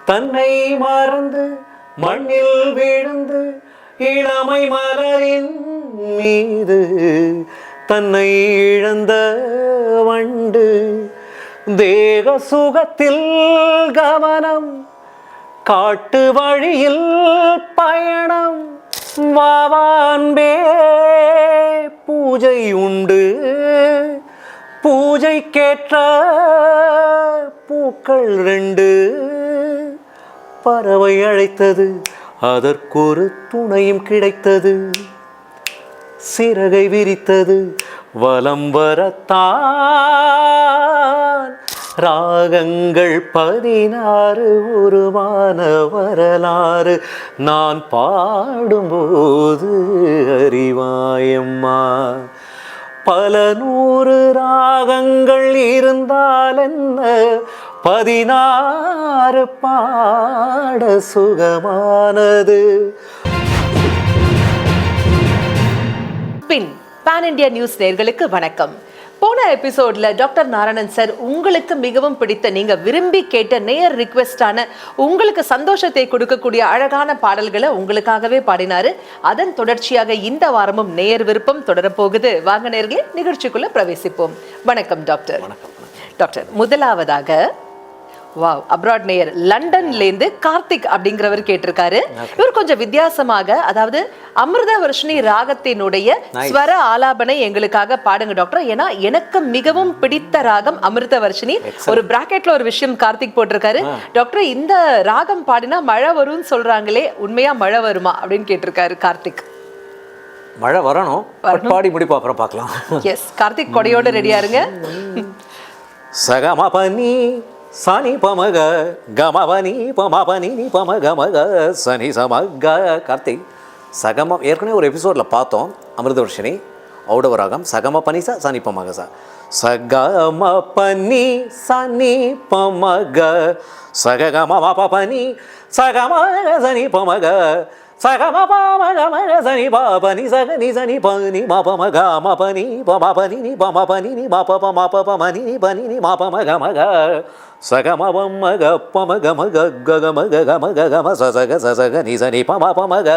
தன்னை மறந்து மண்ணில் விழுந்து இளமை மலரின் மீது தன்னை இழந்த வண்டு தேக சுகத்தில் கவனம் காட்டு வழியில் பயணம் வாவான்பே பூஜை உண்டு பூஜைக்கேற்ற பூக்கள் 2 பறவை அழைத்தது அதற்கொரு துணையும் கிடைத்தது சிறகை விரித்தது வலம் வரத்தான் ராகங்கள் 16 உருவான வரலாறு நான் பாடும்போது அறிவாயம்மா பல 100 ராகங்கள் இருந்தால் என்ன 16 பாட சுகமானது. பின் பான் இண்டியா நியூஸ் நேயர்களுக்கு வணக்கம். போன எபிசோட்ல டாக்டர் நாராயணன் சார் உங்களுக்கு மிகவும் பிடித்த நீங்க விரும்பி கேட்ட நேயர் ரிக்வெஸ்டான உங்களுக்கு சந்தோஷத்தை கொடுக்கக்கூடிய அழகான பாடல்களை உங்களுக்காகவே பாடினாரு. அதன் தொடர்ச்சியாக இந்த வாரமும் நேயர் விருப்பம் தொடரப்போகுது. வாங்க நேயர்களே, நிகழ்ச்சிக்குள்ள பிரவேசிப்போம். வணக்கம் டாக்டர். டாக்டர், முதலாவதாக வாவ் அப்ராட் நேயர் லண்டன்லேருந்து கார்த்திக் அப்படிங்கிறவர் கேட்டிருக்காரு. இவர் கொஞ்சம் வித்தியாசமாக, அதாவது அமிர்த வர்ஷினி ராகத்தினுடைய ஸ்வர ஆலாபனை எங்களுக்காக பாடுங்க டாக்டர். ஏன்னா எனக்கு மிகவும் பிடித்த ராகம் அமிர்த வர்ஷினி. ஒரு பிராக்கெட்ல ஒரு விஷயம் கார்த்திக் போட்டிருக்காரு. டாக்டர், இந்த ராகம் பாடினா மழை வரும்னு சொல்றாங்களே, உண்மையா மழை வருமா அப்படின்னு கேட்டிருக்காரு கார்த்திக். மழை வரணும், பாடி முடிப்போம், அப்புறம் பார்க்கலாம். எஸ், கார்த்திக் கொடையோட ரெடியா இருங்க. சகமா பனி சனி பமக கமபனி பமபனி பமக மக சனி சமக. கார்த்திக், சகம ஏற்கனவே ஒரு எபிசோடில் பார்த்தோம். அமிர்தவர்ஷினி ஔடவ ராகம் சகம பனி சனி பமக சகம பனி சனி பமக சகம பனி சகம சனி பமக சகம பமக மக சனி பனி சகனி சனி பனி மபமக மபனி பமபனி நி பமபனி நி மப மபமனி பனி நி மபமக மக சகம பமக பமக மக கமக கமக கம சசக சசக நி சனி பம பமக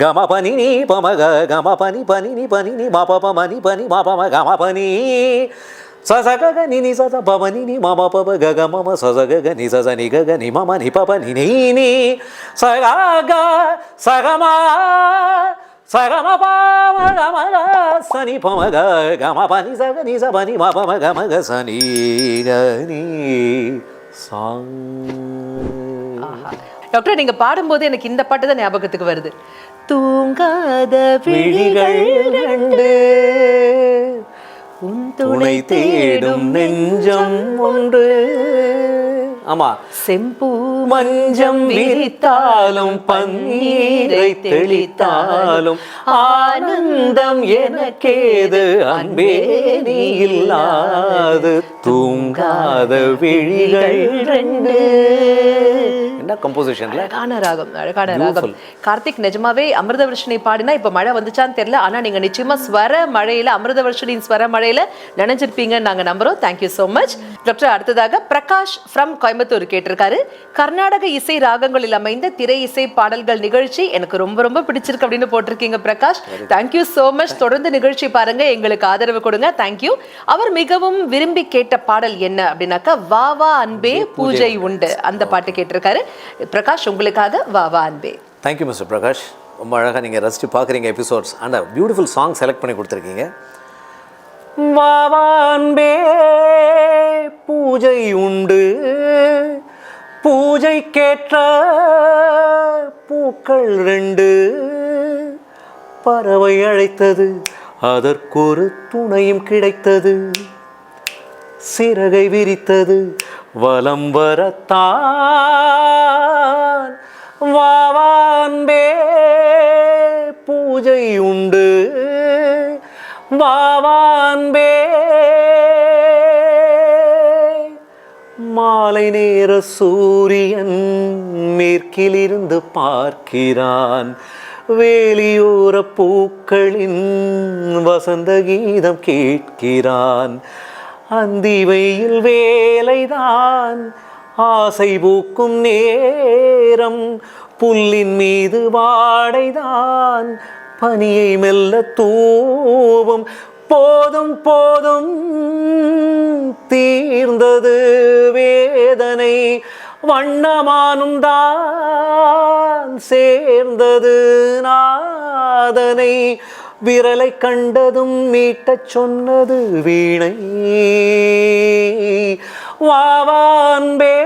கம பனி நி பமக கம பனி பனி நி பனி நி மபமனி பனி மபமக மபனி சசக நி நி சச பமனி நி மம பப கக மம சசக நி சச நி கக நி மம நி பப நி நி நி சகக சகம சகம பமக மக சனி பமக கம பனி சக நி ச பனி மபமக மக சனி கனி சாங். டாக்டர், நீங்க பாடும்போது எனக்கு இந்த பாட்டு தான் ஞாபகத்துக்கு வருது. தூங்காத விழிகள் 2 உன் துணை தேடும் நெஞ்சம் 1. ஆமா, செம்பூ மஞ்சம் விரித்தாலும் பன்னீரை தெளித்தாலும் ஆனந்தம் எனக்கேது அன்பே நீ இல்லாது தூங்காத விழிகள் 2. என்ன கம்போசிஷன்ல அழகான ராகம், அழகான ராகம். கார்த்திக், நிஜமாவே அமிர்தவர்ஷினி பாடினா இப்ப மழை வந்துச்சான்னு தெரியல, ஆனா நீங்க நிச்சயமா ஸ்வர மழையில அமிர்தவர்ஷினியின் ஸ்வர மழையில நினைச்சிருப்பீங்கன்னு நாங்க நம்புறோம். Thank you so much doctor. அடுத்ததாக பிரகாஷ் ஃப்ரம் கோயம்புத்தூர் கேட்டிருக்காரு. கர்நாடக இசை ராகங்களில் அமைந்த திரை இசை பாடல்கள் நிகழ்ச்சி எனக்கு ரொம்ப ரொம்ப பிடிச்சிருக்கு அப்படின்னு போட்டிருக்கீங்க பிரகாஷ். Thank you so much. தொடர்ந்து நிகழ்ச்சி பாருங்க, எங்களுக்கு ஆதரவு கொடுங்க. தேங்க்யூ. அவர் மிகவும் விரும்பி கேட்ட பாடல் என்ன அப்படின்னாக்கா வா வா அன்பே பூஜை உண்டு, அந்த பாட்டு கேட்டிருக்காரு. பிரகாஷ், உங்களுக்காக வா வா அன்பே. Thank you mister Prakash. ரொம்ப அழகாக நீங்கள் ரசித்து பார்க்குறீங்க episodes. And beautiful song select பண்ணி கொடுத்துருக்கீங்க. வா வா அன்பே பூஜை உண்டு பூஜைக்கேற்ற பூக்கள் 2 பறவை அழைத்தது அதற்கொரு துணையும் கிடைத்தது சிறகை விரித்தது வலம் வரத்தான் வாவான்பே பூஜை உண்டு வாவான்பே. மாலை நேர சூரியன் மேற்கிலிருந்து பார்க்கிறான், வேலியோர பூக்களின் வசந்த கீதம் கேட்கிறான். அந்தி வெயில் வேலைதான் ஆசை பூக்கும் நேரம் புல்லின் மீது வாடைதான் பனியை மெல்ல தூவும் போதும் போதும் தீர்ந்தது வேதனை வண்ணமானும் தான் சேர்ந்தது நாதனை விரலை கண்டதும் மீட்டச் சொன்னது வீணை வாவான்பே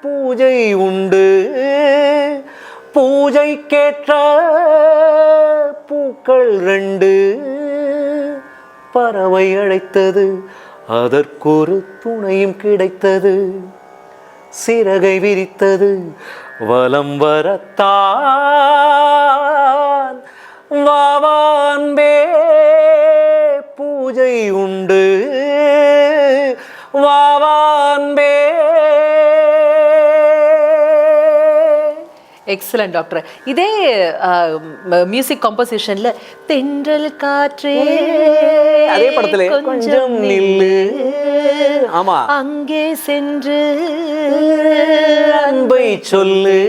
பூஜை உண்டு பூஜைக்கேற்ற பூக்கள் 2 பறவை அழைத்தது அதற்கொரு துணையும் கிடைத்தது சிறகை விரித்தது வலம் வரத்தான் வாவான்பே பூஜை உண்டு வாவான்பே. Excellent doctor. இதே மியூசிக் காம்போசிஷன்ல தென்றல் காற்றே அதே படத்துல கொஞ்சம் நில்லு, ஆமா, அங்கே சென்று அன்பை சொல்லு.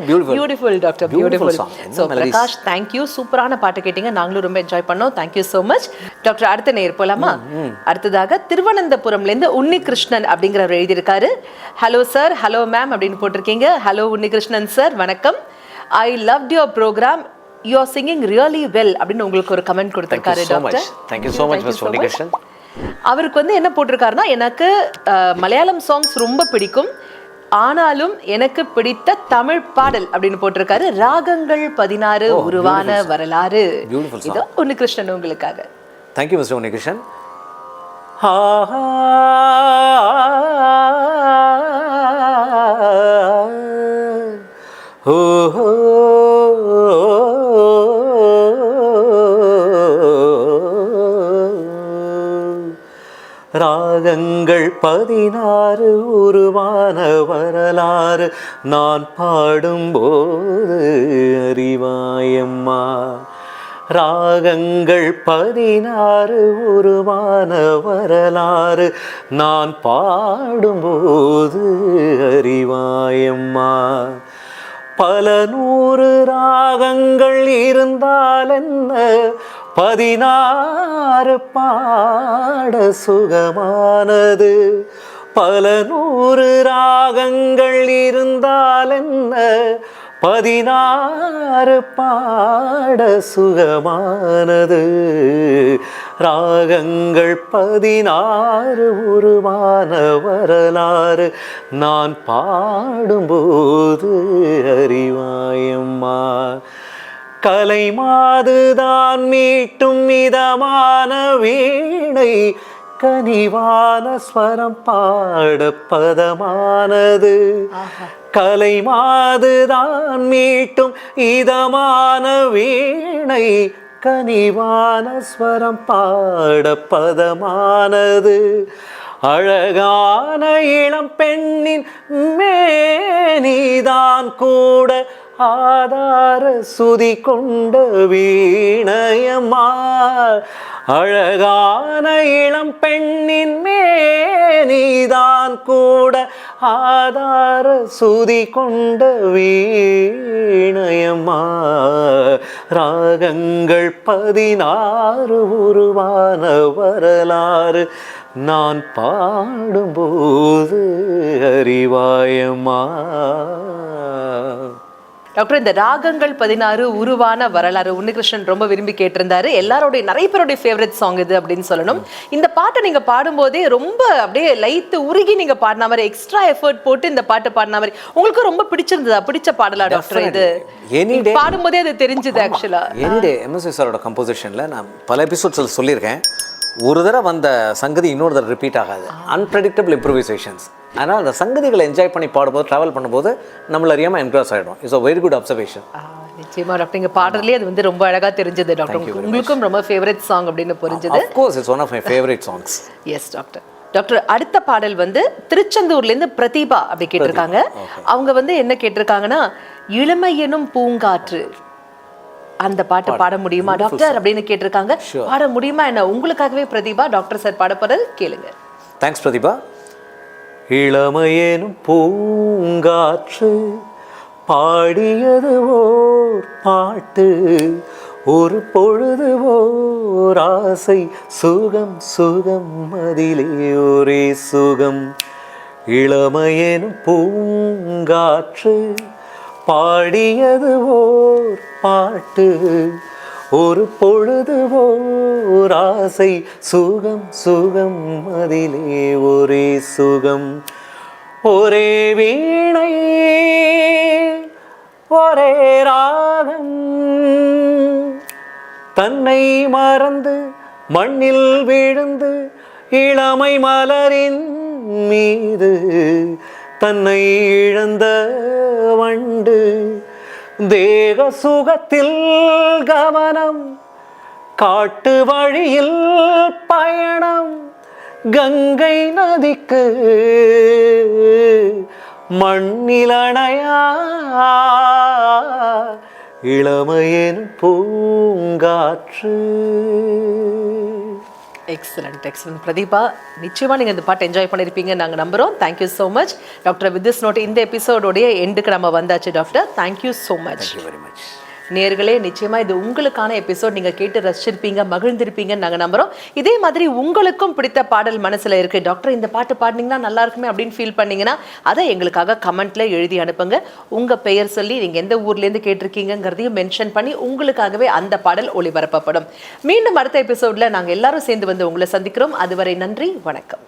Beautiful doctor, beautiful. So Prakash, thank you. சூப்பரான பாட்டு கேட்டீங்க, நாங்களும் ரொம்ப என்ஜாய் பண்ணோம். Thank you so much doctor. அடுத்த நேர் போலாமா? அடுத்ததாக திருவனந்தபுரம்ல இருந்து உன்னிகிருஷ்ணன் அப்படிங்கிறவர் எழுதியிருக்காரு. ஹலோ சார், ஹலோ மேம் அப்படின்னு போட்டிருக்கீங்க. ஹலோ உன்னிகிருஷ்ணன் சார், வணக்கம். I loved your programme, you are singing really well அப்படின்னு உங்களுக்கு ஒரு கமெண்ட் கொடுத்திருக்காரு doctor. Thank you so much mister Unnikrishnan. அவருக்கு வந்து என்ன போட்டிருக்காருன்னா, எனக்கு மலையாளம் சாங்ஸ் ரொம்ப பிடிக்கும், ஆனாலும் எனக்கு பிடித்த தமிழ் பாடல் அப்படின்னு போட்டிருக்காரு. ராகங்கள் 16 உருவான வரலாறு. இதோ உன்னிகிருஷ்ணன் உங்களுக்காக. Thank you mister Unnikrishnan. ராகங்கள் 16 உருவான வரலாறு நான் பாடும்போது அறிவாயம்மா. ராகங்கள் 16 உருவான வரலாறு நான் பாடும்போது அறிவாயம்மா. பல 100 ராகங்கள் இருந்தால் என்ன, 16 பாட சுகமானது. பல 100 ராகங்கள் இருந்தால் என்ன, 16 பாட சுகமானது. ராகங்கள் 16 உருவான வரலாறு நான் பாடும்போது அறிவாயம்மா. கலைமாதுதான் மீட்டும் மிதமான வீணை, கனிவான ஸ்வரம் பாட பதமானது. கலைமாதுதான் மீட்டும் இதமான வீணை, கனிவான ஸ்வரம் பாட பதமானது. அழகான இளம் பெண்ணின் மேனிதான் கூட ஆதார சுதி கொண்ட வீணையம்மா. அழகான இளம் பெண்ணின் மேனிதான் கூட ஆதார சுதி கொண்ட வீணையம்மா. ராகங்கள் 16 உருவான வரலாறு நான் பாடும்போது அறிவாயம்மா. டாக்டர், இந்த ராகங்கள் 16 உருவான வரலாறு உன்னிகிருஷ்ணன் ரொம்ப விரும்பி கேட்டிருந்தாரு. எல்லாரோடைய நிறைய பேருடைய ஃபேவரட் சாங் இது அப்படின்னு சொல்லணும். இந்த பாட்டை நீங்க பாடும்போதே ரொம்ப அப்படியே லைத்து உருகி நீங்க பாடின மாதிரி, எக்ஸ்ட்ரா எஃபர்ட் போட்டு இந்த பாட்டு பாடின மாதிரி உங்களுக்கு ரொம்ப பிடிச்சிருந்ததா? பிடிச்ச பாடலா டாக்டர் இது? பாடும்போதே அது தெரிஞ்சது. ஆக்சுவலா எனிடே எம்எஸ்வி சாரோட கம்போசிஷன்ல நான் பல எபிசோட்ஸில் சொல்லியிருக்கேன், ஒரு தடவை வந்த சங்கதி இன்னொரு தடவை ரிப்பீட் ஆகாது. அன்பிரடிக்டபிள் இம்ப்ரூவைசேஷன்ஸ். ஆனால் அந்த சங்கதிகளை என்ஜாய் பண்ணி பாடும்போது, ட்ராவல் பண்ணும்போது நம்மள அறியாமல் என்க்ராஸ் ஆகிடும். It's a very good observation. நிச்சயமா டாக்டர், இங்க பாடுறதுலேயே அது வந்து ரொம்ப அழகா தெரிஞ்சது டாக்டர். உங்களுக்கும் ரொம்ப ஃபேவரட் சாங் அப்படின்னு புரிஞ்சது. Of course it's one of my favourite songs. Yes doctor. Doctor, அடுத்த பாடல் வந்து திருச்செந்தூர்ல இருந்து பிரதீபா அப்படி கேட்டிருக்காங்க. அவங்க வந்து என்ன கேட்டிருக்காங்கன்னா, இளமை எனும் பூங்காற்று அந்த பாட்டு பாட முடியுமா டாக்டர் அப்படின்னு கேட்டிருக்காங்க. பாட முடியுமா என்ன? உங்களுக்காகவே பிரதீபா டாக்டர் சார் பாட போறது கேளுங்க. தேங்க்ஸ் பிரதீபா. இளமையெனும் பூங்காற்று பாடியது ஓர் பாட்டு, ஒரு பொழுது ஓர் ஆசை, சுகம் சுகம் அதிலே ஒரே சுகம். இளமையெனும் பூங்காற்று பாடியது ஓர் பாட்டு, ஒரு பொழுது ஓர் ஆசை, சுகம் சுகம் அதிலே ஒரே சுகம். ஒரே வீணை ஒரே ராகம், தன்னை மறந்து மண்ணில் விழுந்து இளமை மலரின் மீது தன்னை இழந்த வண்டு. தேக சுகத்தில் கவனம், காட்டு வழியில் பயணம், கங்கை நதிக்கு மண்ணில் அணையா இளமையின் பூங்காற்று. எக்ஸலண்ட் எக்ஸலண்ட் பிரதீபா, நிச்சயமா நீங்க இந்த பாட்டு என்ஜாய் பண்ணிருப்பீங்க நாங்க நம்புறோம். Thank you so much doctor. With this note இந்த எபிசோடோடைய எண்டுக்கு நம்ம வந்தாச்சு doctor. Thank you so much. Thank you very much. நேயர்களே, நிச்சயமா இது உங்களுக்கான எபிசோட். நீங்க கேட்டு ரசிச்சிருப்பீங்க, மகிழ்ந்திருப்பீங்கன்னு நாங்க நம்புறோம். இதே மாதிரி உங்களுக்கும் பிடித்த பாடல் மனசுல இருக்கு, டாக்டர் இந்த பாட்டு பாடினீங்கன்னா நல்லா இருக்குமே அப்படின்னு ஃபீல் பண்ணீங்கன்னா அதை எங்களுக்காக கமெண்ட்ல எழுதி அனுப்புங்க. உங்க பெயர் சொல்லி நீங்க எந்த ஊர்ல இருந்து கேட்டிருக்கீங்கிறதையும் மென்ஷன் பண்ணி உங்களுக்காகவே அந்த பாடல் ஒளிபரப்பப்படும். மீண்டும் அடுத்த எபிசோட்ல நாங்க எல்லாரும் சேர்ந்து வந்து உங்களை சந்திக்கிறோம். அதுவரை நன்றி, வணக்கம்.